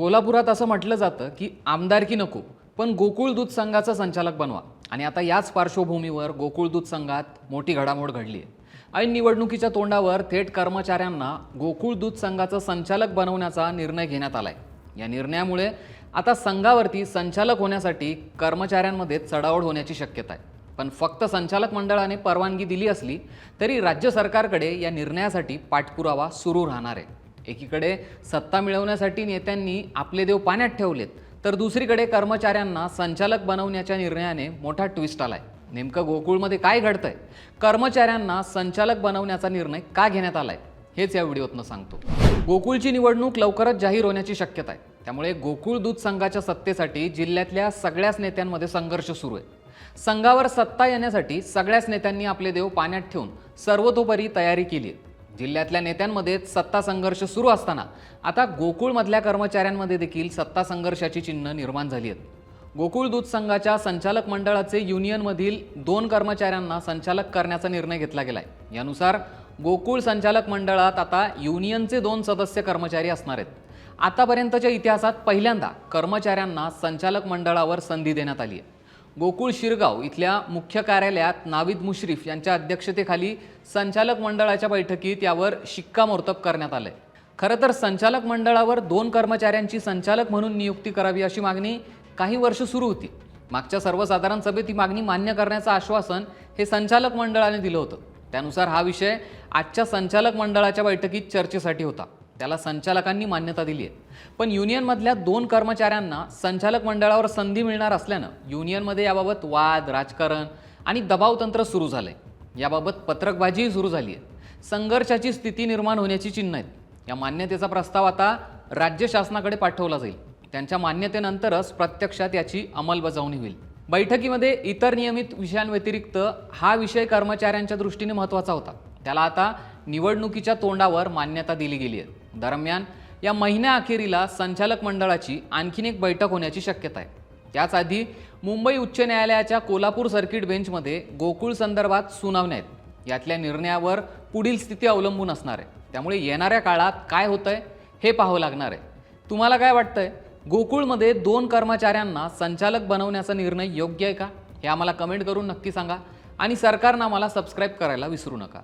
कोल्हापुरात असं म्हटलं जातं की आमदारकी नको, पण गोकुळ दूध संघाचा संचालक बनवा. आणि आता याच पार्श्वभूमीवर गोकुळ दूध संघात मोठी घडामोड घडली आहे. ऐन निवडणुकीच्या तोंडावर थेट कर्मचाऱ्यांना गोकुळ दूध संघाचं संचालक बनवण्याचा निर्णय घेण्यात आलाय. या निर्णयामुळे आता संघावरती संचालक होण्यासाठी कर्मचाऱ्यांमध्ये चढाओढ होण्याची शक्यता आहे. पण फक्त संचालक मंडळाने परवानगी दिली असली तरी राज्य सरकारकडे या निर्णयासाठी पाठपुरावा सुरू राहणार आहे. एकीकडे सत्ता मिळवण्यासाठी नेत्यांनी आपले देव पाण्यात ठेवलेत, तर दुसरीकडे कर्मचाऱ्यांना संचालक बनवण्याच्या निर्णयाने मोठा ट्विस्ट आलाय. नेमकं गोकुळमध्ये काय घडतंय, कर्मचाऱ्यांना संचालक बनवण्याचा निर्णय का घेण्यात आलाय, हेच या व्हिडिओतनं सांगतो. गोकुळची निवडणूक लवकरच जाहीर होण्याची शक्यता आहे. त्यामुळे गोकुळ दूध संघाच्या सत्तेसाठी जिल्ह्यातल्या सगळ्याच नेत्यांमध्ये संघर्ष सुरू आहे. संघावर सत्ता येण्यासाठी सगळ्याच नेत्यांनी आपले देव पाण्यात ठेवून सर्वतोपरी तयारी केली आहे. जिल्ह्यातल्या नेत्यांमध्ये सत्ता संघर्ष सुरू असताना आता गोकुळमधल्या कर्मचाऱ्यांमध्ये देखील सत्ता संघर्षाची चिन्ह निर्माण झाली आहेत. गोकुळ दूध संघाच्या संचालक मंडळाचे युनियनमधील 2 कर्मचाऱ्यांना संचालक करण्याचा निर्णय घेतला गेलाय. यानुसार गोकुळ संचालक मंडळात आता युनियनचे 2 सदस्य कर्मचारी असणार आहेत. आतापर्यंतच्या इतिहासात पहिल्यांदा कर्मचाऱ्यांना संचालक मंडळावर संधी देण्यात आली आहे. गोकुळ शिरगाव इथल्या मुख्य कार्यालयात नाविद मुश्रीफ यांच्या अध्यक्षतेखाली संचालक मंडळाच्या बैठकीत यावर शिक्कामोर्तब करण्यात आलंय. खरं तर संचालक मंडळावर 2 कर्मचाऱ्यांची संचालक म्हणून नियुक्ती करावी अशी मागणी काही वर्ष सुरू होती. मागच्या सर्वसाधारण सभेत ही मागणी मान्य करण्याचं आश्वासन हे संचालक मंडळाने दिलं होतं. त्यानुसार हा विषय आजच्या संचालक मंडळाच्या बैठकीत चर्चेसाठी होता. त्याला संचालकांनी मान्यता दिली आहे. पण युनियनमधल्या 2 कर्मचाऱ्यांना संचालक मंडळावर संधी मिळणार असल्यानं युनियनमध्ये याबाबत वाद, राजकारण आणि दबावतंत्र सुरू झालंय. याबाबत पत्रकबाजीही सुरू झाली आहे. संघर्षाची स्थिती निर्माण होण्याची चिन्ह आहेत. या मान्यतेचा प्रस्ताव आता राज्य शासनाकडे पाठवला जाईल. त्यांच्या मान्यतेनंतरच प्रत्यक्षात याची अंमलबजावणी होईल. बैठकीमध्ये इतर नियमित विषयांव्यतिरिक्त हा विषय कर्मचाऱ्यांच्या दृष्टीने महत्त्वाचा होता. त्याला आता निवडणुकीच्या तोंडावर मान्यता दिली गेली आहे. दरम्यान या महिन्याअखेरीला संचालक मंडळाची आणखीन एक बैठक होण्याची शक्यता आहे. त्याच आधी मुंबई उच्च न्यायालयाच्या कोल्हापूर सर्किट बेंचमध्ये गोकुळ संदर्भात सुनावण्या आहेत. यातल्या निर्णयावर पुढील स्थिती अवलंबून असणार आहे. त्यामुळे येणाऱ्या काळात काय होतंय हे पाहावं लागणार आहे. तुम्हाला काय वाटतंय, गोकुळमध्ये 2 कर्मचाऱ्यांना संचालक बनवण्याचा निर्णय योग्य आहे का? हे आम्हाला कमेंट करून नक्की सांगा आणि सरकारनं आम्हाला सबस्क्राईब करायला विसरू नका.